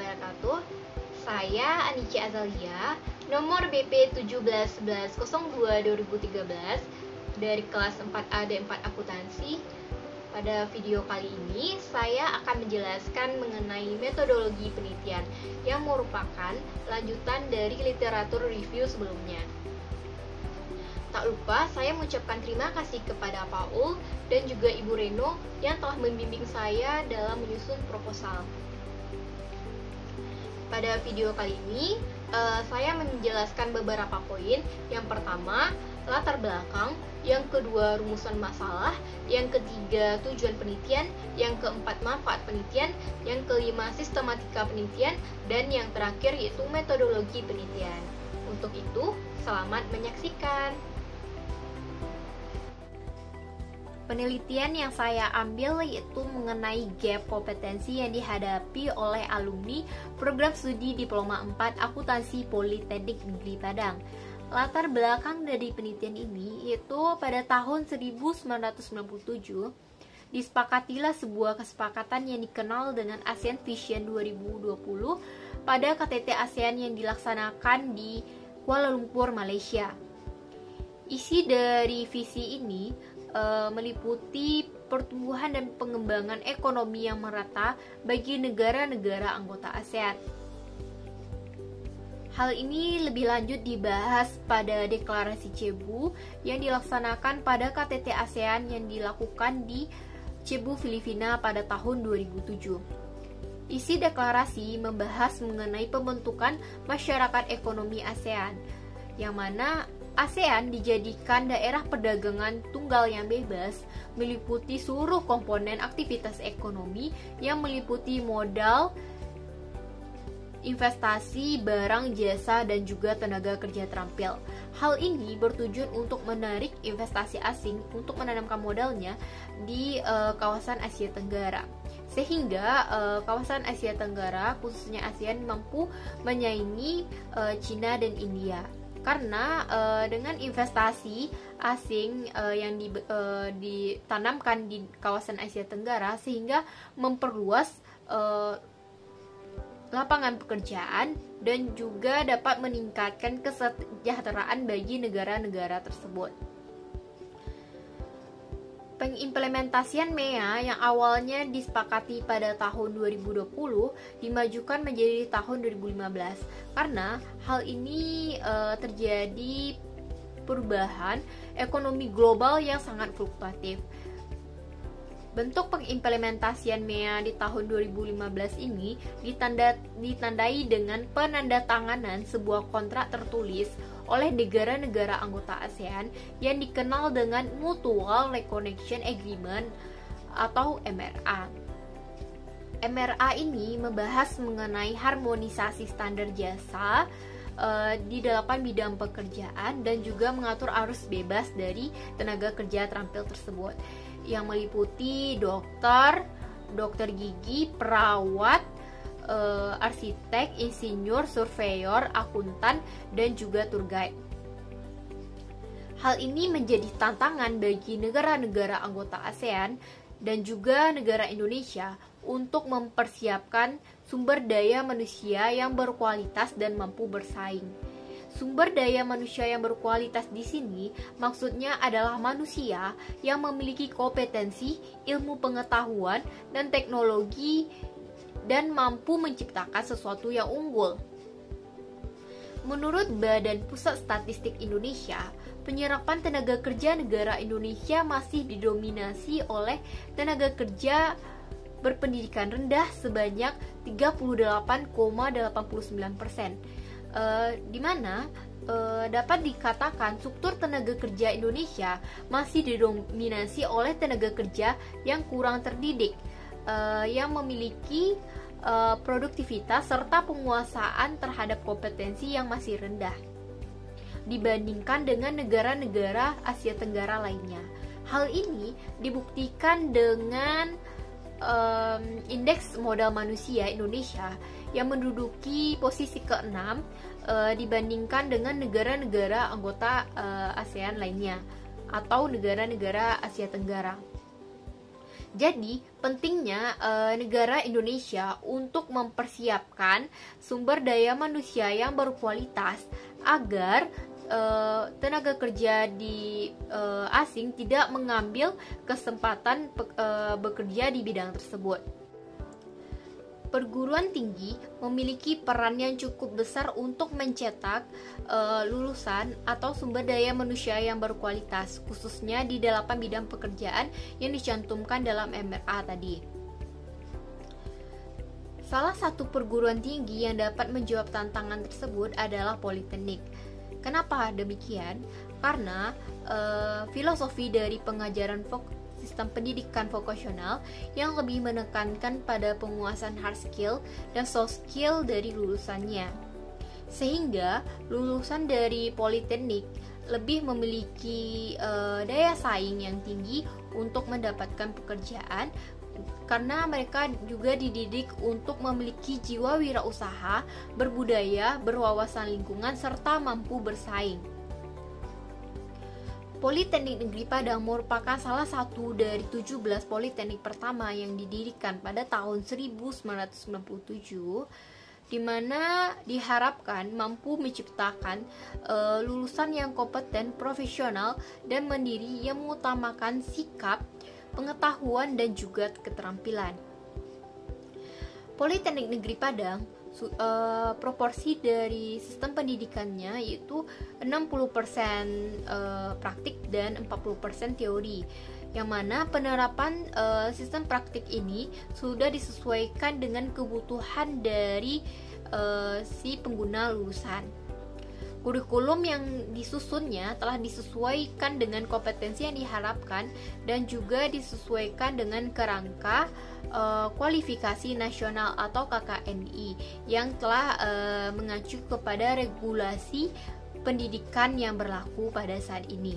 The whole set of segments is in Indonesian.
wabarakatuh. Saya Anici Azalia, nomor BP 171102-2013 dari kelas 4A dan 4 Akuntansi. Pada video kali ini, saya akan menjelaskan mengenai metodologi penelitian yang merupakan lanjutan dari literatur review sebelumnya. Tak lupa, saya mengucapkan terima kasih kepada Paul dan juga Ibu Reno yang telah membimbing saya dalam menyusun proposal. Pada video kali ini, saya menjelaskan beberapa poin. Yang pertama, latar belakang. Yang kedua, rumusan masalah. Yang ketiga, tujuan penelitian. Yang keempat, manfaat penelitian. Yang kelima, sistematika penelitian. Dan yang terakhir yaitu metodologi penelitian. Untuk itu, selamat menyaksikan. Penelitian yang saya ambil yaitu mengenai gap kompetensi yang dihadapi oleh alumni program studi Diploma 4 Akuntansi Politeknik Negeri Padang. Latar belakang dari penelitian ini yaitu pada tahun 1997 disepakatilah sebuah kesepakatan yang dikenal dengan ASEAN Vision 2020 pada KTT ASEAN yang dilaksanakan di Kuala Lumpur, Malaysia. Isi dari visi ini meliputi pertumbuhan dan pengembangan ekonomi yang merata bagi negara-negara anggota ASEAN. Hal ini lebih lanjut dibahas pada deklarasi Cebu yang dilaksanakan pada KTT ASEAN yang dilakukan di Cebu, Filipina pada tahun 2007. Isi deklarasi membahas mengenai pembentukan masyarakat ekonomi ASEAN, yang mana ASEAN dijadikan daerah perdagangan tunggal yang bebas, meliputi seluruh komponen aktivitas ekonomi yang meliputi modal, investasi, barang, jasa, dan juga tenaga kerja terampil. Hal ini bertujuan untuk menarik investasi asing untuk menanamkan modalnya di kawasan Asia Tenggara. Sehingga kawasan Asia Tenggara, khususnya ASEAN, mampu menyaingi Cina dan India. Karena dengan investasi asing yang ditanamkan di kawasan Asia Tenggara sehingga memperluas lapangan pekerjaan dan juga dapat meningkatkan kesejahteraan bagi negara-negara tersebut. Pengimplementasian MEA yang awalnya disepakati pada tahun 2020 dimajukan menjadi tahun 2015 karena hal ini terjadi perubahan ekonomi global yang sangat fluktuatif. Bentuk pengimplementasian MEA di tahun 2015 ini ditandai dengan penandatanganan sebuah kontrak tertulis oleh negara-negara anggota ASEAN yang dikenal dengan Mutual Recognition Agreement atau MRA. MRA ini membahas mengenai harmonisasi standar jasa di 8 bidang pekerjaan dan juga mengatur arus bebas dari tenaga kerja terampil tersebut yang meliputi dokter gigi, perawat, arsitek, insinyur, surveyor, akuntan, dan juga tour guide. Hal ini menjadi tantangan bagi negara-negara anggota ASEAN dan juga negara Indonesia untuk mempersiapkan sumber daya manusia yang berkualitas dan mampu bersaing. Sumber daya manusia yang berkualitas di sini maksudnya adalah manusia yang memiliki kompetensi, ilmu pengetahuan, dan teknologi dan mampu menciptakan sesuatu yang unggul. Menurut Badan Pusat Statistik Indonesia, penyerapan tenaga kerja negara Indonesia masih didominasi oleh tenaga kerja berpendidikan rendah sebanyak 38,89%, di mana dapat dikatakan struktur tenaga kerja Indonesia masih didominasi oleh tenaga kerja yang kurang terdidik, yang memiliki produktivitas serta penguasaan terhadap kompetensi yang masih rendah dibandingkan dengan negara-negara Asia Tenggara lainnya. Hal ini dibuktikan dengan indeks modal manusia Indonesia yang menduduki posisi ke-6 dibandingkan dengan negara-negara anggota ASEAN lainnya atau negara-negara Asia Tenggara. Jadi, pentingnya negara Indonesia untuk mempersiapkan sumber daya manusia yang berkualitas agar tenaga kerja di asing tidak mengambil kesempatan bekerja di bidang tersebut. Perguruan tinggi memiliki peran yang cukup besar untuk mencetak lulusan atau sumber daya manusia yang berkualitas, khususnya di 8 bidang pekerjaan yang dicantumkan dalam MRA tadi. Salah satu perguruan tinggi yang dapat menjawab tantangan tersebut adalah Politeknik. Kenapa demikian? Karena filosofi dari pengajaran sistem pendidikan vokasional yang lebih menekankan pada penguasaan hard skill dan soft skill dari lulusannya. Sehingga lulusan dari Politeknik lebih memiliki daya saing yang tinggi untuk mendapatkan pekerjaan, karena mereka juga dididik untuk memiliki jiwa wirausaha, berbudaya, berwawasan lingkungan, serta mampu bersaing. Politeknik Negeri Padang merupakan salah satu dari 17 politeknik pertama yang didirikan pada tahun 1997, di mana diharapkan mampu menciptakan lulusan yang kompeten, profesional, dan mandiri yang mengutamakan sikap, pengetahuan, dan juga keterampilan. Politeknik Negeri Padang proporsi dari sistem pendidikannya yaitu 60% praktik dan 40% teori, yang mana penerapan sistem praktik ini sudah disesuaikan dengan kebutuhan dari si pengguna lulusan. Kurikulum yang disusunnya telah disesuaikan dengan kompetensi yang diharapkan dan juga disesuaikan dengan kerangka kualifikasi nasional atau KKNI yang telah mengacu kepada regulasi pendidikan yang berlaku pada saat ini.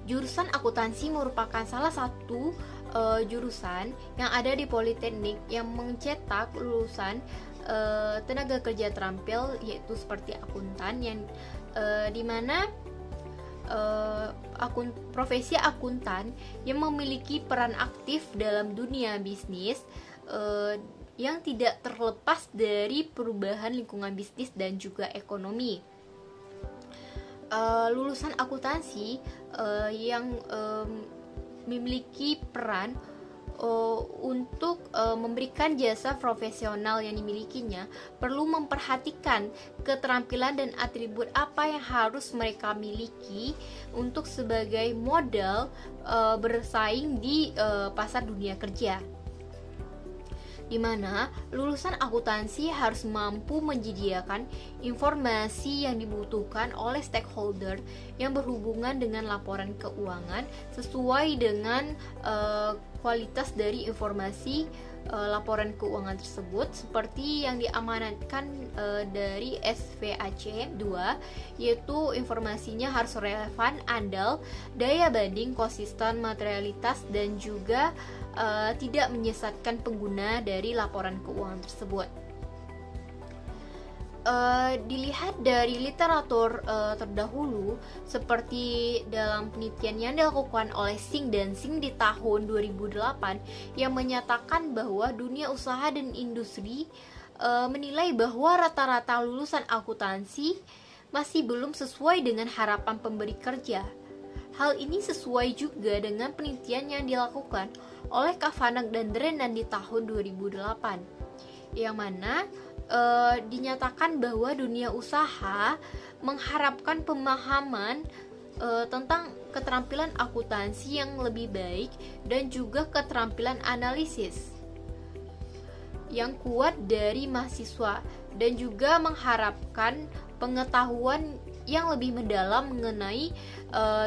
Jurusan akuntansi merupakan salah satu jurusan yang ada di Politeknik yang mencetak lulusan tenaga kerja terampil, yaitu seperti akuntan, yang dimana profesi akuntan yang memiliki peran aktif dalam dunia bisnis yang tidak terlepas dari perubahan lingkungan bisnis dan juga ekonomi. Lulusan akuntansi yang memiliki peran untuk memberikan jasa profesional yang dimilikinya perlu memperhatikan keterampilan dan atribut apa yang harus mereka miliki untuk sebagai modal bersaing di pasar dunia kerja, di mana lulusan akuntansi harus mampu menyediakan informasi yang dibutuhkan oleh stakeholder yang berhubungan dengan laporan keuangan sesuai dengan kualitas dari informasi laporan keuangan tersebut, seperti yang diamanatkan dari SVAC 2, yaitu informasinya harus relevan, andal, daya banding, konsisten, materialitas, dan juga tidak menyesatkan pengguna dari laporan keuangan tersebut. Dilihat dari literatur terdahulu, seperti dalam penelitian yang dilakukan oleh Singh dan Singh di tahun 2008 yang menyatakan bahwa dunia usaha dan industri menilai bahwa rata-rata lulusan akuntansi masih belum sesuai dengan harapan pemberi kerja. Hal ini sesuai juga dengan penelitian yang dilakukan oleh Kavanagh dan Drennan di tahun 2008, yang mana dinyatakan bahwa dunia usaha mengharapkan pemahaman tentang keterampilan akuntansi yang lebih baik dan juga keterampilan analisis yang kuat dari mahasiswa, dan juga mengharapkan pengetahuan yang lebih mendalam mengenai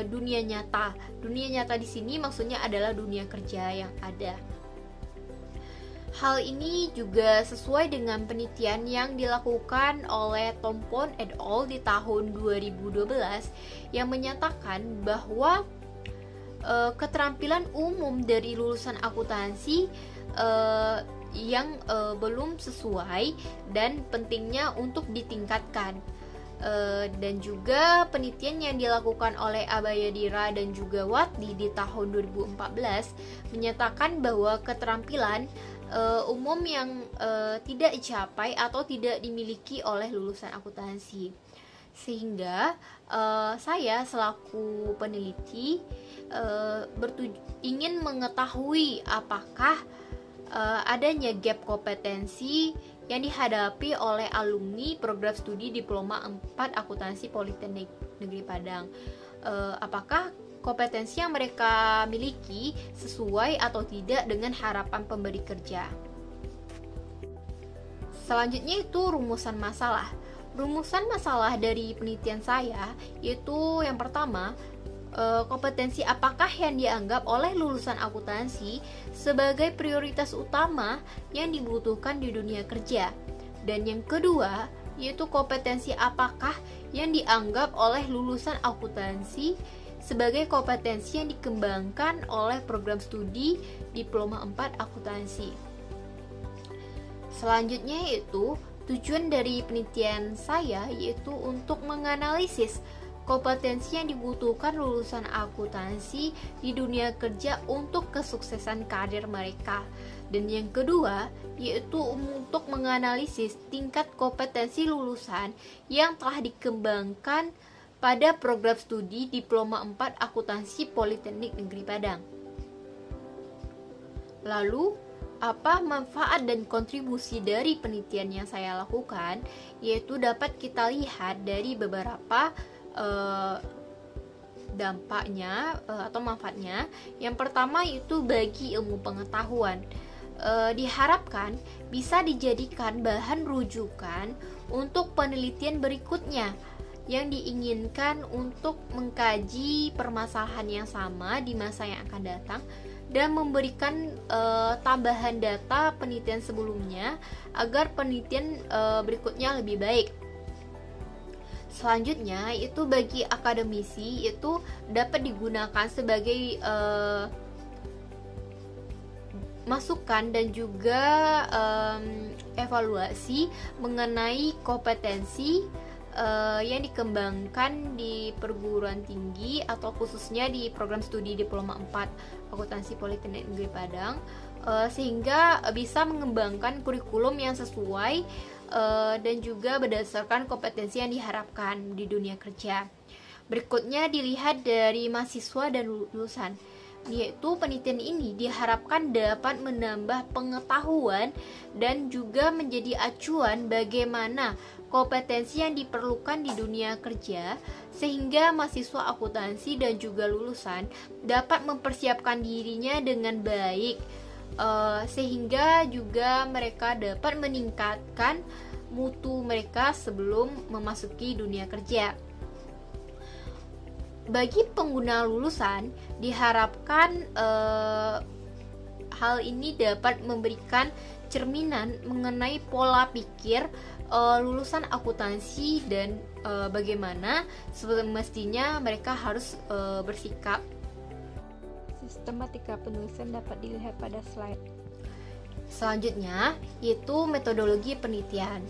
dunia nyata. Dunia nyata di sini maksudnya adalah dunia kerja yang ada. Hal ini juga sesuai dengan penelitian yang dilakukan oleh Tompon et al. Di tahun 2012 yang menyatakan bahwa keterampilan umum dari lulusan akuntansi yang belum sesuai dan pentingnya untuk ditingkatkan. Dan juga penelitian yang dilakukan oleh Abayadira dan juga Watli di tahun 2014 menyatakan bahwa keterampilan umum yang tidak dicapai atau tidak dimiliki oleh lulusan akuntansi. Sehingga saya selaku peneliti ingin mengetahui apakah adanya gap kompetensi yang dihadapi oleh alumni program studi Diploma 4 Akuntansi Politeknik Negeri Padang. Apakah kompetensi yang mereka miliki sesuai atau tidak dengan harapan pemberi kerja. Selanjutnya itu rumusan masalah. Rumusan masalah dari penelitian saya yaitu yang pertama, kompetensi apakah yang dianggap oleh lulusan akuntansi sebagai prioritas utama yang dibutuhkan di dunia kerja. Dan yang kedua, yaitu kompetensi apakah yang dianggap oleh lulusan akuntansi sebagai kompetensi yang dikembangkan oleh program studi Diploma 4 Akuntansi. Selanjutnya yaitu tujuan dari penelitian saya yaitu untuk menganalisis kompetensi yang dibutuhkan lulusan akuntansi di dunia kerja untuk kesuksesan karir mereka. Dan yang kedua, yaitu untuk menganalisis tingkat kompetensi lulusan yang telah dikembangkan pada program studi Diploma 4 Akuntansi Politeknik Negeri Padang. Lalu, apa manfaat dan kontribusi dari penelitian yang saya lakukan? Yaitu dapat kita lihat dari beberapa dampaknya atau manfaatnya. Yang pertama itu bagi ilmu pengetahuan, diharapkan bisa dijadikan bahan rujukan untuk penelitian berikutnya yang diinginkan untuk mengkaji permasalahan yang sama di masa yang akan datang dan memberikan tambahan data penelitian sebelumnya agar penelitian berikutnya lebih baik. Selanjutnya itu bagi akademisi itu dapat digunakan sebagai masukan dan juga evaluasi mengenai kompetensi yang dikembangkan di perguruan tinggi atau khususnya di program studi Diploma 4 Akuntansi Politeknik Negeri Padang, sehingga bisa mengembangkan kurikulum yang sesuai dan juga berdasarkan kompetensi yang diharapkan di dunia kerja. Berikutnya dilihat dari mahasiswa dan lulusan, yaitu penelitian ini diharapkan dapat menambah pengetahuan dan juga menjadi acuan bagaimana kompetensi yang diperlukan di dunia kerja, sehingga mahasiswa akuntansi dan juga lulusan dapat mempersiapkan dirinya dengan baik, sehingga juga mereka dapat meningkatkan mutu mereka sebelum memasuki dunia kerja. Bagi pengguna lulusan diharapkan hal ini dapat memberikan cerminan mengenai pola pikir lulusan akuntansi dan bagaimana semestinya mereka harus bersikap. Sistematika penulisan dapat dilihat pada slide. Selanjutnya yaitu metodologi penelitian.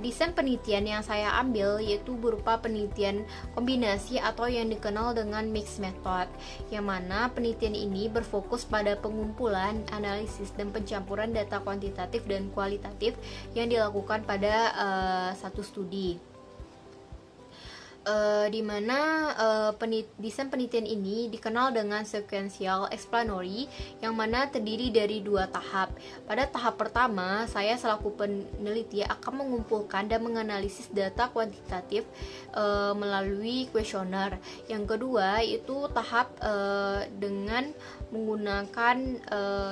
Desain penelitian yang saya ambil yaitu berupa penelitian kombinasi atau yang dikenal dengan mixed method, yang mana penelitian ini berfokus pada pengumpulan, analisis, dan pencampuran data kuantitatif dan kualitatif yang dilakukan pada satu studi. Di mana desain penelitian ini dikenal dengan sequential explanatory, yang mana terdiri dari 2 tahap. Pada tahap pertama, saya selaku peneliti akan mengumpulkan dan menganalisis data kuantitatif melalui kuesioner. Yang kedua itu tahap dengan menggunakan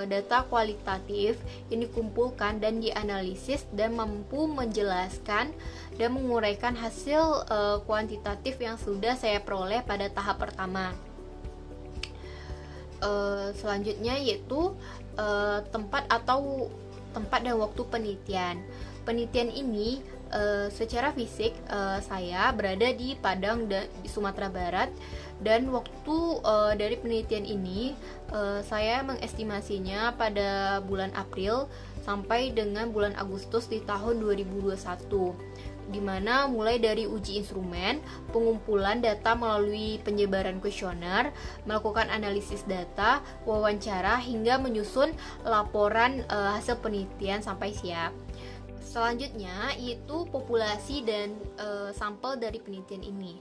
data kualitatif yang dikumpulkan dan dianalisis dan mampu menjelaskan dan menguraikan hasil kuantitatif yang sudah saya peroleh pada tahap pertama. Selanjutnya yaitu tempat dan waktu penelitian. Penelitian ini secara fisik saya berada di Padang dan di Sumatera Barat, dan waktu dari penelitian ini saya mengestimasinya pada bulan April sampai dengan bulan Agustus di tahun 2021, di mana mulai dari uji instrumen, pengumpulan data melalui penyebaran kuesioner, melakukan analisis data, wawancara, hingga menyusun laporan hasil penelitian sampai siap. Selanjutnya yaitu populasi dan sampel dari penelitian ini.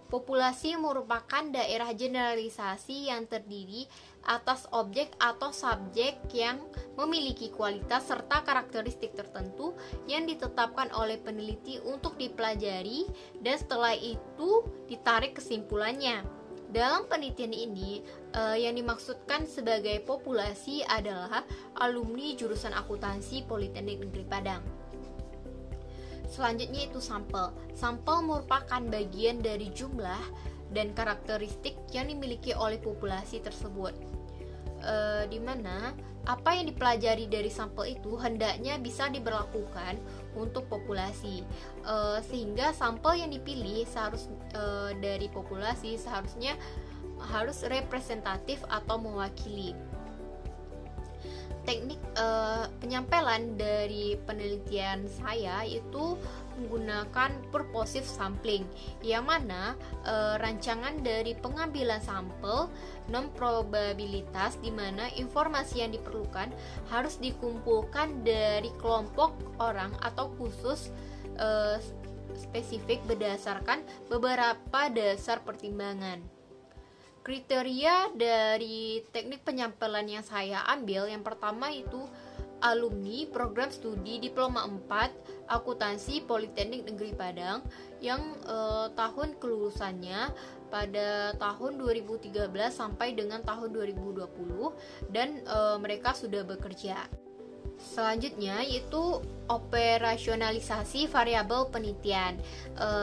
Populasi merupakan daerah generalisasi yang terdiri atas objek atau subjek yang memiliki kualitas serta karakteristik tertentu yang ditetapkan oleh peneliti untuk dipelajari, dan setelah itu ditarik kesimpulannya. Dalam penelitian ini, yang dimaksudkan sebagai populasi adalah alumni jurusan akuntansi Politeknik Negeri Padang. Selanjutnya itu sampel. Sampel merupakan bagian dari jumlah dan karakteristik yang dimiliki oleh populasi tersebut. Di mana apa yang dipelajari dari sampel itu hendaknya bisa diberlakukan untuk populasi, sehingga sampel yang dipilih dari populasi seharusnya harus representatif atau mewakili. Teknik penyampaian dari penelitian saya itu menggunakan purposive sampling, yang mana rancangan dari pengambilan sampel non probabilitas, di mana informasi yang diperlukan harus dikumpulkan dari kelompok orang atau khusus spesifik berdasarkan beberapa dasar pertimbangan. Kriteria dari teknik penyampaian yang saya ambil, yang pertama itu alumni program studi Diploma 4 Akuntansi Politeknik Negeri Padang yang tahun kelulusannya pada tahun 2013 sampai dengan tahun 2020, dan mereka sudah bekerja. Selanjutnya yaitu operasionalisasi variabel penelitian,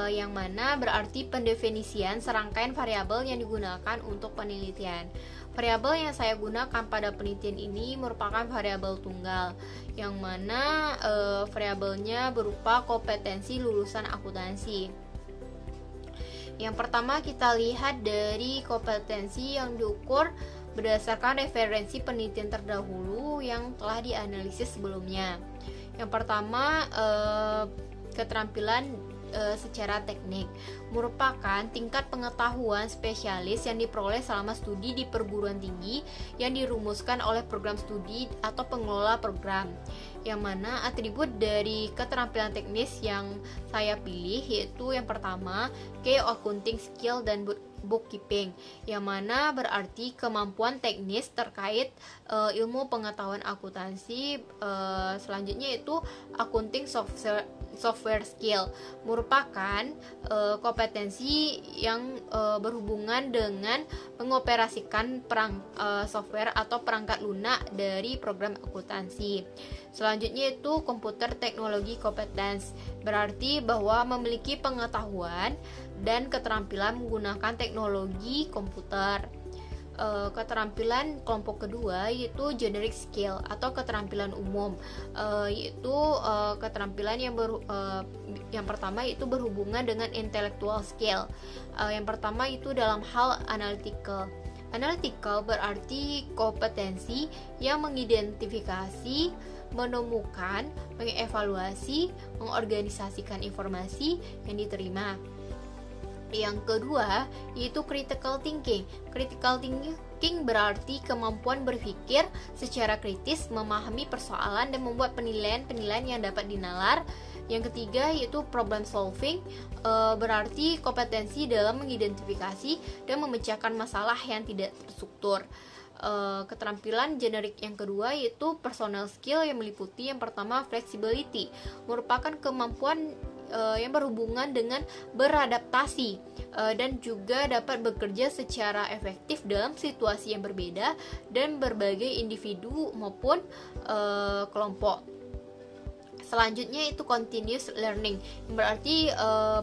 yang mana berarti pendefinisian serangkaian variabel yang digunakan untuk penelitian. Variabel yang saya gunakan pada penelitian ini merupakan variabel tunggal, yang mana variabelnya berupa kompetensi lulusan akuntansi. Yang pertama kita lihat dari kompetensi yang diukur berdasarkan referensi penelitian terdahulu yang telah dianalisis sebelumnya. Yang pertama, keterampilan secara teknik merupakan tingkat pengetahuan spesialis yang diperoleh selama studi di perguruan tinggi yang dirumuskan oleh program studi atau pengelola program. Yang mana atribut dari keterampilan teknis yang saya pilih yaitu yang pertama, accounting skill dan bookkeeping, yang mana berarti kemampuan teknis terkait ilmu pengetahuan akuntansi. Selanjutnya itu accounting software skill, merupakan kompetensi yang berhubungan dengan mengoperasikan software atau perangkat lunak dari program akuntansi. Selanjutnya itu computer technology competence, berarti bahwa memiliki pengetahuan dan keterampilan menggunakan teknologi komputer. Keterampilan kelompok kedua yaitu generic skill atau keterampilan umum, yaitu keterampilan yang pertama itu berhubungan dengan intellectual skill. Yang pertama itu dalam hal analytical. Analytical berarti kompetensi yang mengidentifikasi, menemukan, mengevaluasi, mengorganisasikan informasi yang diterima. Yang kedua yaitu critical thinking. Critical thinking berarti kemampuan berpikir secara kritis, memahami persoalan dan membuat penilaian-penilaian yang dapat dinalar. Yang ketiga yaitu problem solving, berarti kompetensi dalam mengidentifikasi dan memecahkan masalah yang tidak terstruktur. Keterampilan generik yang kedua yaitu personal skill, yang meliputi yang pertama flexibility, merupakan kemampuan yang berhubungan dengan beradaptasi dan juga dapat bekerja secara efektif dalam situasi yang berbeda dan berbagai individu maupun kelompok. Selanjutnya itu continuous learning, yang berarti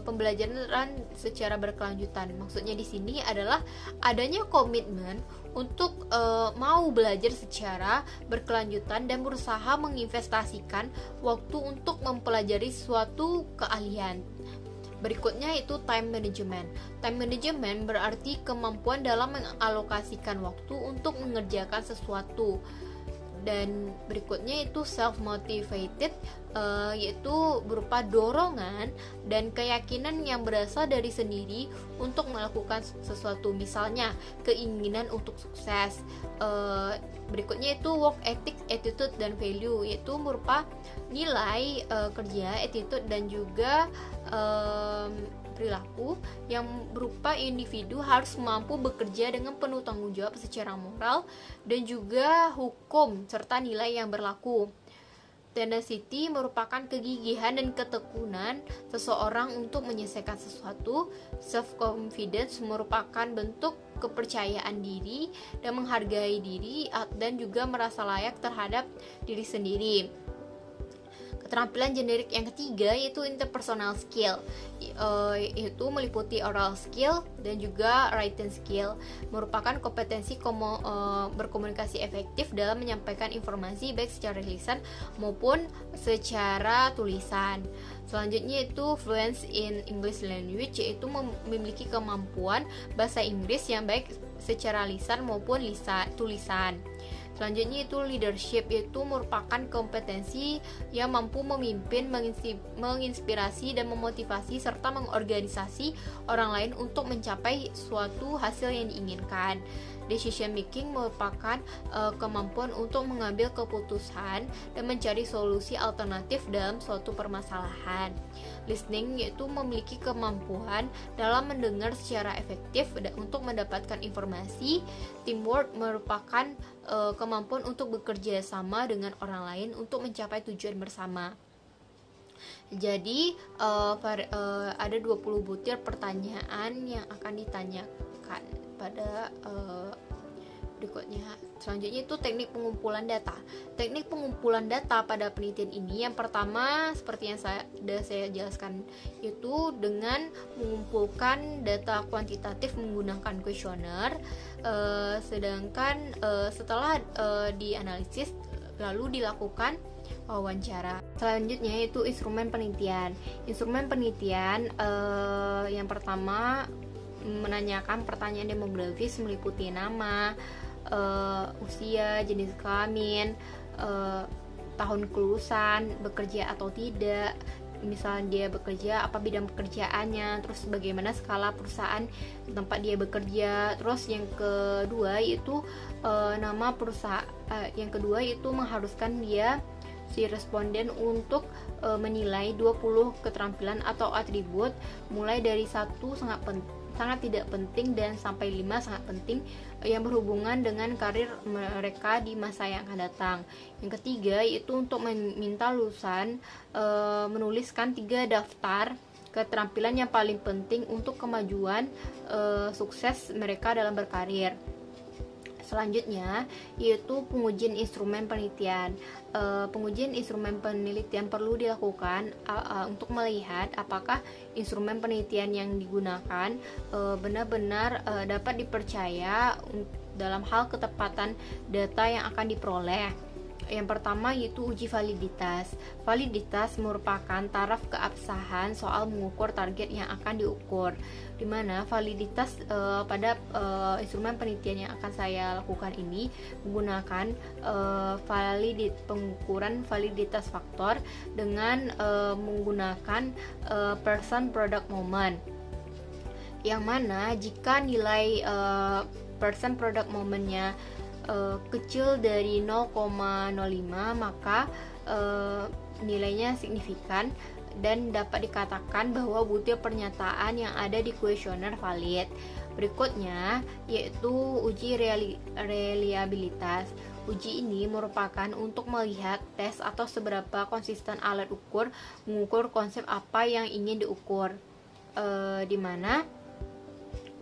pembelajaran secara berkelanjutan. Maksudnya di sini adalah adanya komitmen untuk mau belajar secara berkelanjutan dan berusaha menginvestasikan waktu untuk mempelajari suatu keahlian. Berikutnya itu time management. Time management berarti kemampuan dalam mengalokasikan waktu untuk mengerjakan sesuatu. Dan berikutnya itu self motivated, yaitu berupa dorongan dan keyakinan yang berasal dari sendiri untuk melakukan sesuatu, misalnya keinginan untuk sukses. Berikutnya itu work ethic, attitude, dan value, yaitu berupa nilai kerja, attitude, dan juga perilaku yang berupa individu harus mampu bekerja dengan penuh tanggung jawab secara moral dan juga hukum serta nilai yang berlaku. Tenacity merupakan kegigihan dan ketekunan seseorang untuk menyelesaikan sesuatu. Self-confidence merupakan bentuk kepercayaan diri dan menghargai diri dan juga merasa layak terhadap diri sendiri. Keterampilan generik yang ketiga yaitu interpersonal skill, yaitu meliputi oral skill dan juga written skill, merupakan kompetensi berkomunikasi efektif dalam menyampaikan informasi baik secara lisan maupun secara tulisan. Selanjutnya itu fluency in English language, yaitu memiliki kemampuan bahasa Inggris yang baik secara lisan maupun tulisan. Selanjutnya itu leadership, yaitu merupakan kompetensi yang mampu memimpin, menginspirasi dan memotivasi serta mengorganisasi orang lain untuk mencapai suatu hasil yang diinginkan. Decision making merupakan kemampuan untuk mengambil keputusan dan mencari solusi alternatif dalam suatu permasalahan. Listening, yaitu memiliki kemampuan dalam mendengar secara efektif untuk mendapatkan informasi. Teamwork merupakan kemampuan untuk bekerja sama dengan orang lain untuk mencapai tujuan bersama. Jadi ada 20 butir pertanyaan yang akan ditanyakan pada berikutnya. Selanjutnya itu teknik pengumpulan data. Teknik pengumpulan data pada penelitian ini yang pertama seperti yang sudah saya jelaskan, yaitu dengan mengumpulkan data kuantitatif menggunakan kuesioner, sedangkan setelah dianalisis lalu dilakukan wawancara. Selanjutnya yaitu instrumen penelitian. Instrumen penelitian yang pertama menanyakan pertanyaan demografis meliputi nama, usia, jenis kelamin, tahun kelulusan, bekerja atau tidak, misalnya dia bekerja, apa bidang pekerjaannya, terus bagaimana skala perusahaan tempat dia bekerja. Terus yang kedua itu nama perusahaan, yang kedua itu mengharuskan dia si responden untuk menilai 20 keterampilan atau atribut mulai dari 1 sangat tidak penting dan sampai 5 sangat penting yang berhubungan dengan karir mereka di masa yang akan datang. Yang ketiga yaitu untuk meminta lulusan menuliskan 3 daftar keterampilan yang paling penting untuk kemajuan sukses mereka dalam berkarir. Selanjutnya yaitu pengujian instrumen penelitian. Pengujian instrumen penelitian perlu dilakukan untuk melihat apakah instrumen penelitian yang digunakan benar-benar dapat dipercaya dalam hal ketepatan data yang akan diperoleh. Yang pertama yaitu uji validitas. Validitas merupakan taraf keabsahan soal mengukur target yang akan diukur, di mana validitas pada instrumen penelitian yang akan saya lakukan ini menggunakan pengukuran validitas faktor dengan menggunakan person product moment, yang mana jika nilai person product momentnya kecil dari 0,05 maka nilainya signifikan dan dapat dikatakan bahwa butir pernyataan yang ada di kuesioner valid. Berikutnya yaitu uji reliabilitas. Uji ini merupakan untuk melihat tes atau seberapa konsisten alat ukur mengukur konsep apa yang ingin diukur, di mana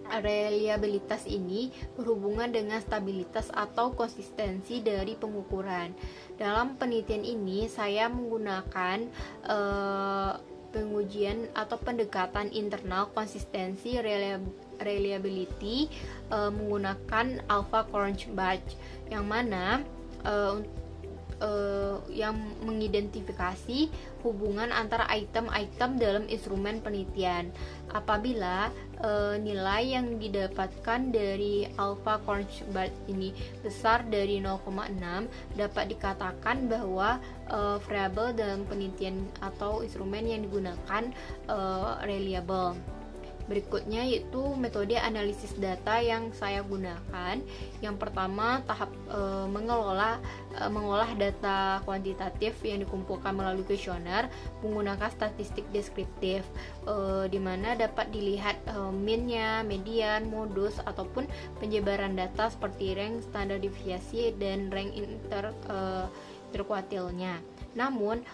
reliabilitas ini berhubungan dengan stabilitas atau konsistensi dari pengukuran. Dalam penelitian ini saya menggunakan pengujian atau pendekatan internal konsistensi reliability menggunakan alpha Cronbach, yang mana yang mengidentifikasi hubungan antara item-item dalam instrumen penelitian. Apabila nilai yang didapatkan dari alpha Cornbart ini besar dari 0,6, dapat dikatakan bahwa variabel dalam penelitian atau instrumen yang digunakan reliable. Berikutnya yaitu metode analisis data yang saya gunakan. Yang pertama, tahap mengolah data kuantitatif yang dikumpulkan melalui kuesioner menggunakan statistik deskriptif, di mana dapat dilihat mean-nya, median, modus ataupun penyebaran data seperti rank, standar deviasi dan rank interkuartilnya. Namun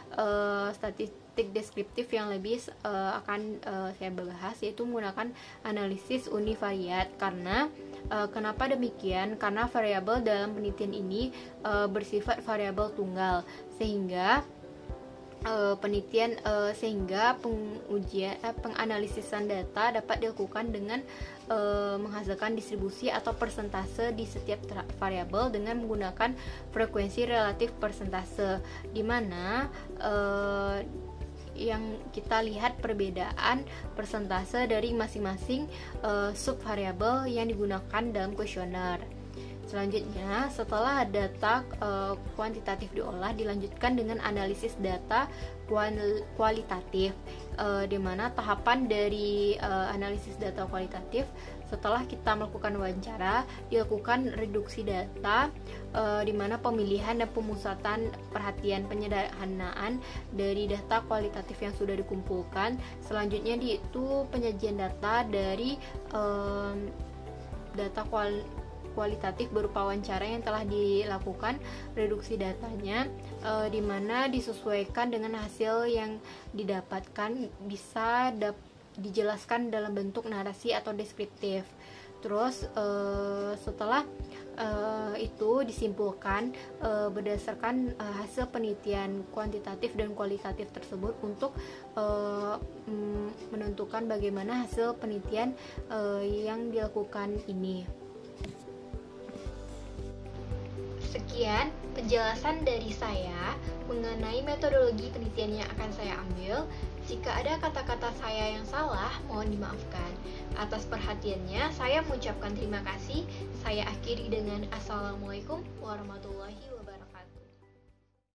statistik deskriptif yang lebih akan saya bahas yaitu menggunakan analisis univariat. Karena kenapa demikian? Karena variabel dalam penelitian ini bersifat variabel tunggal, sehingga penganalisisan data dapat dilakukan dengan menghasilkan distribusi atau persentase di setiap variabel dengan menggunakan frekuensi relatif persentase, di mana yang kita lihat perbedaan persentase dari masing-masing subvariabel yang digunakan dalam kuesioner. Selanjutnya, setelah data kuantitatif diolah, dilanjutkan dengan analisis data kualitatif, di mana tahapan dari analisis data kualitatif setelah kita melakukan wawancara, dilakukan reduksi data, di mana pemilihan dan pemusatan perhatian penyederhanaan dari data kualitatif yang sudah dikumpulkan. Selanjutnya yaitu penyajian data dari data kualitatif berupa wawancara yang telah dilakukan reduksi datanya, di mana disesuaikan dengan hasil yang didapatkan bisa dijelaskan dalam bentuk narasi atau deskriptif. Terus setelah itu disimpulkan berdasarkan hasil penelitian kuantitatif dan kualitatif tersebut untuk menentukan bagaimana hasil penelitian yang dilakukan ini. Sekian penjelasan dari saya mengenai metodologi penelitian yang akan saya ambil. Jika ada kata-kata saya yang salah, mohon dimaafkan. Atas perhatiannya, saya mengucapkan terima kasih. Saya akhiri dengan Assalamualaikum warahmatullahi wabarakatuh.